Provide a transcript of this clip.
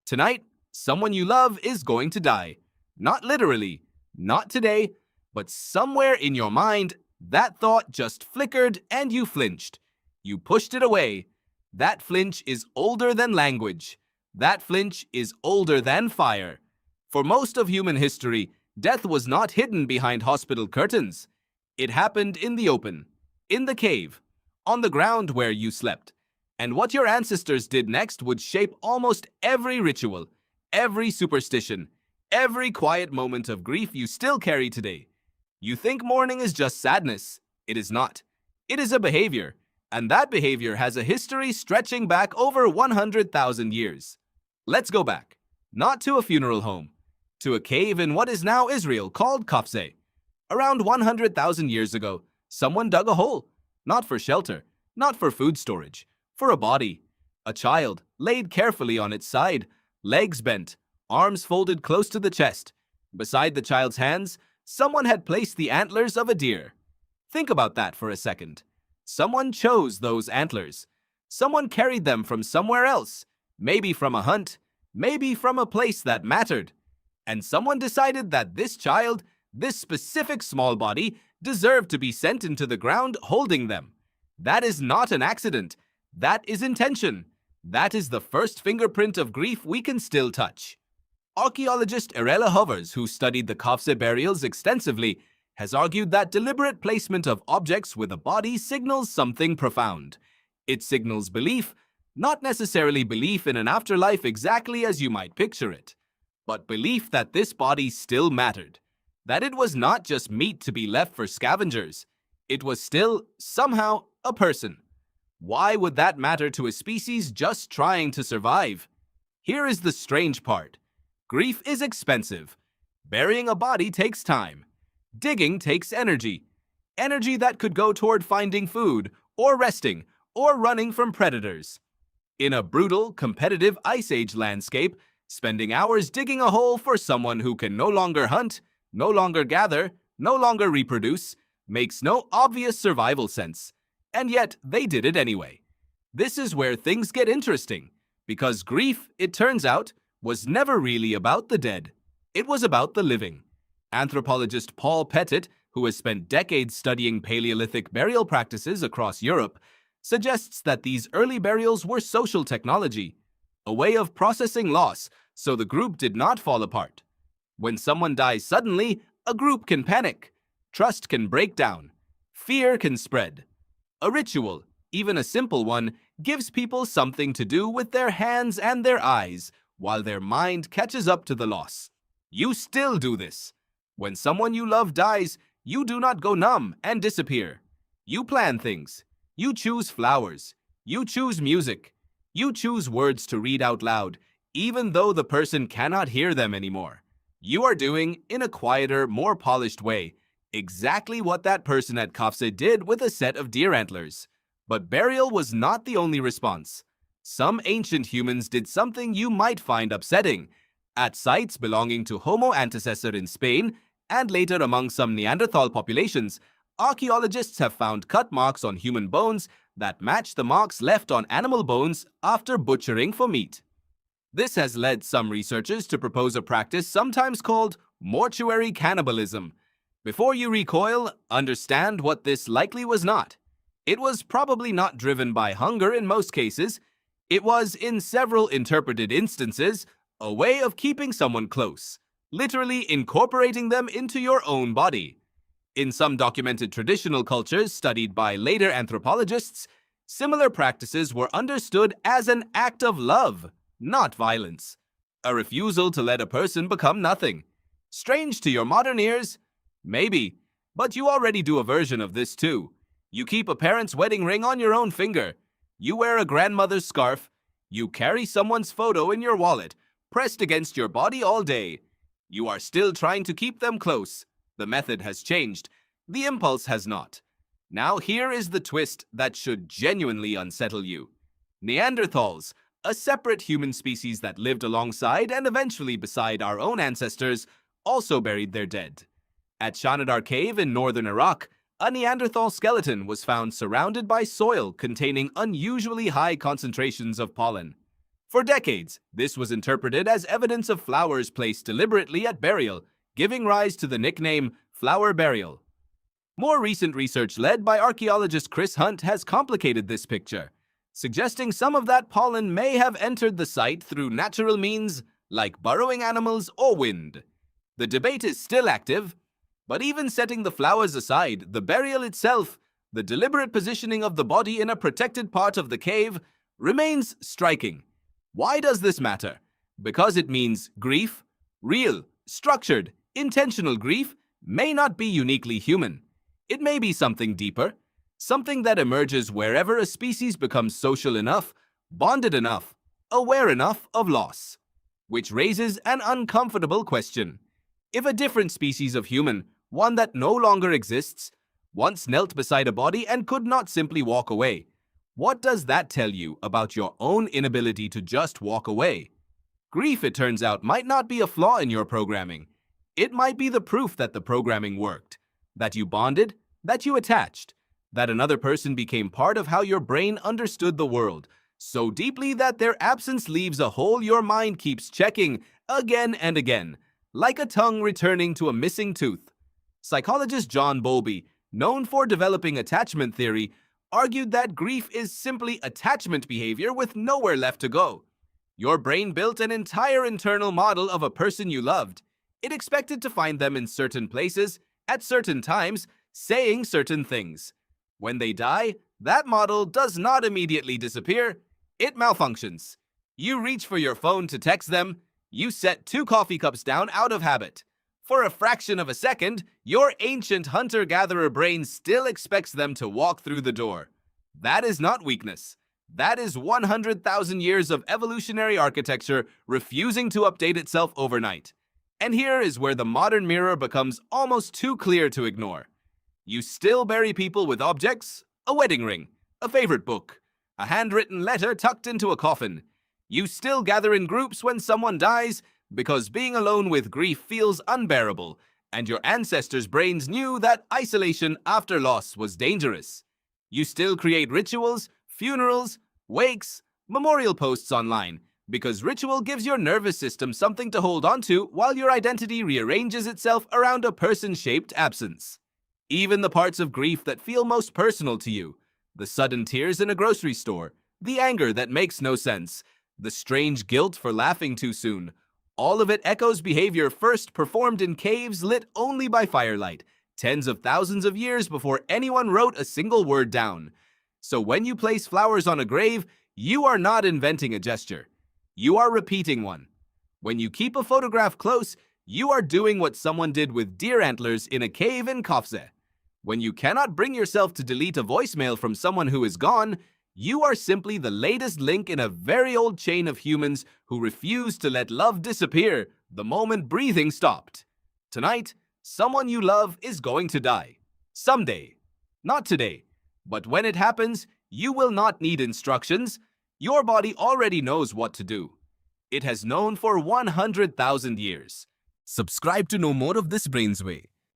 Tonight, someone you love is going to die. Not literally, not today, but somewhere in your mind, that thought just flickered and you flinched. You pushed it away. That flinch is older than language. That flinch is older than fire. For most of human history, death was not hidden behind hospital curtains. It happened in the open, in the cave, on the ground where you slept. And what your ancestors did next would shape almost every ritual, every superstition, every quiet moment of grief you still carry today. You think mourning is just sadness. It is not. It is a behavior, and that behavior has a history stretching back over 100,000 years. Let's go back, not to a funeral home, to a cave in what is now Israel called Kafse. Around 100,000 years ago, someone dug a hole, not for shelter, not for food storage, for a body. A child laid carefully on its side, legs bent, arms folded close to the chest. Beside the child's hands, someone had placed the antlers of a deer. Think about that for a second. Someone chose those antlers. Someone carried them from somewhere else, maybe from a hunt, maybe from a place that mattered. And someone decided that this child, this specific small body, deserved to be sent into the ground holding them. That is not an accident. That is intention. That is the first fingerprint of grief we can still touch. Archaeologist Erella Hovers, who studied the Kafse burials extensively, has argued that deliberate placement of objects with a body signals something profound. It signals belief, not necessarily belief in an afterlife exactly as you might picture it, but belief that this body still mattered, that it was not just meat to be left for scavengers. It was still, somehow, a person. Why would that matter to a species just trying to survive? Here is the strange part. Grief is expensive. Burying a body takes time. Digging takes energy. Energy that could go toward finding food, or resting, or running from predators. In a brutal, competitive Ice Age landscape, spending hours digging a hole for someone who can no longer hunt, no longer gather, no longer reproduce, makes no obvious survival sense. And yet, they did it anyway. This is where things get interesting, because grief, it turns out, was never really about the dead. It was about the living. Anthropologist Paul Pettitt, who has spent decades studying Paleolithic burial practices across Europe, suggests that these early burials were social technology, a way of processing loss so the group did not fall apart. When someone dies suddenly, a group can panic. Trust can break down. Fear can spread. A ritual, even a simple one, gives people something to do with their hands and their eyes while their mind catches up to the loss. You still do this. When someone you love dies, you do not go numb and disappear. You plan things. You choose flowers. You choose music. You choose words to read out loud, even though the person cannot hear them anymore. You are doing, in a quieter, more polished way, exactly what that person at Kafse did with a set of deer antlers. But burial was not the only response. Some ancient humans did something you might find upsetting. At sites belonging to Homo antecessor in Spain, and later among some Neanderthal populations, archaeologists have found cut marks on human bones that match the marks left on animal bones after butchering for meat. This has led some researchers to propose a practice sometimes called mortuary cannibalism. Before you recoil, understand what this likely was not. It was probably not driven by hunger in most cases. It was, in several interpreted instances, a way of keeping someone close, literally incorporating them into your own body. In some documented traditional cultures studied by later anthropologists, similar practices were understood as an act of love, not violence. A refusal to let a person become nothing. Strange to your modern ears? Maybe, but you already do a version of this too. You keep a parent's wedding ring on your own finger. You wear a grandmother's scarf. You carry someone's photo in your wallet, pressed against your body all day. You are still trying to keep them close. The method has changed. The impulse has not. Now here is the twist that should genuinely unsettle you. Neanderthals, a separate human species that lived alongside and eventually beside our own ancestors, also buried their dead. At Shanidar Cave in northern Iraq, a Neanderthal skeleton was found surrounded by soil containing unusually high concentrations of pollen. For decades, this was interpreted as evidence of flowers placed deliberately at burial, giving rise to the nickname flower burial. More recent research led by archaeologist Chris Hunt has complicated this picture, suggesting some of that pollen may have entered the site through natural means like burrowing animals or wind. The debate is still active, but even setting the flowers aside, the burial itself, the deliberate positioning of the body in a protected part of the cave, remains striking. Why does this matter? Because it means grief, real, structured, intentional grief, may not be uniquely human. It may be something deeper, something that emerges wherever a species becomes social enough, bonded enough, aware enough of loss. Which raises an uncomfortable question. If a different species of human, one that no longer exists, once knelt beside a body and could not simply walk away, what does that tell you about your own inability to just walk away? Grief, it turns out, might not be a flaw in your programming. It might be the proof that the programming worked, that you bonded, that you attached, that another person became part of how your brain understood the world, so deeply that their absence leaves a hole your mind keeps checking again and again, like a tongue returning to a missing tooth. Psychologist John Bowlby, known for developing attachment theory, argued that grief is simply attachment behavior with nowhere left to go. Your brain built an entire internal model of a person you loved. It expected to find them in certain places, at certain times, saying certain things. When they die, that model does not immediately disappear. It malfunctions. You reach for your phone to text them. You set 2 coffee cups down out of habit. For a fraction of a second, your ancient hunter-gatherer brain still expects them to walk through the door. That is not weakness. That is 100,000 years of evolutionary architecture refusing to update itself overnight. And here is where the modern mirror becomes almost too clear to ignore. You still bury people with objects, a wedding ring, a favorite book, a handwritten letter tucked into a coffin. You still gather in groups when someone dies, because being alone with grief feels unbearable, and your ancestors' brains knew that isolation after loss was dangerous. You still create rituals, funerals, wakes, memorial posts online, because ritual gives your nervous system something to hold on to while your identity rearranges itself around a person-shaped absence. Even the parts of grief that feel most personal to you, the sudden tears in a grocery store, the anger that makes no sense, the strange guilt for laughing too soon, all of it echoes behavior first performed in caves lit only by firelight, tens of thousands of years before anyone wrote a single word down. So when you place flowers on a grave, you are not inventing a gesture. You are repeating one. When you keep a photograph close, you are doing what someone did with deer antlers in a cave in Kafse. When you cannot bring yourself to delete a voicemail from someone who is gone, you are simply the latest link in a very old chain of humans who refused to let love disappear the moment breathing stopped. Tonight, someone you love is going to die. Someday. Not today. But when it happens, you will not need instructions. Your body already knows what to do. It has known for 100,000 years. Subscribe to know more of this Brains Way.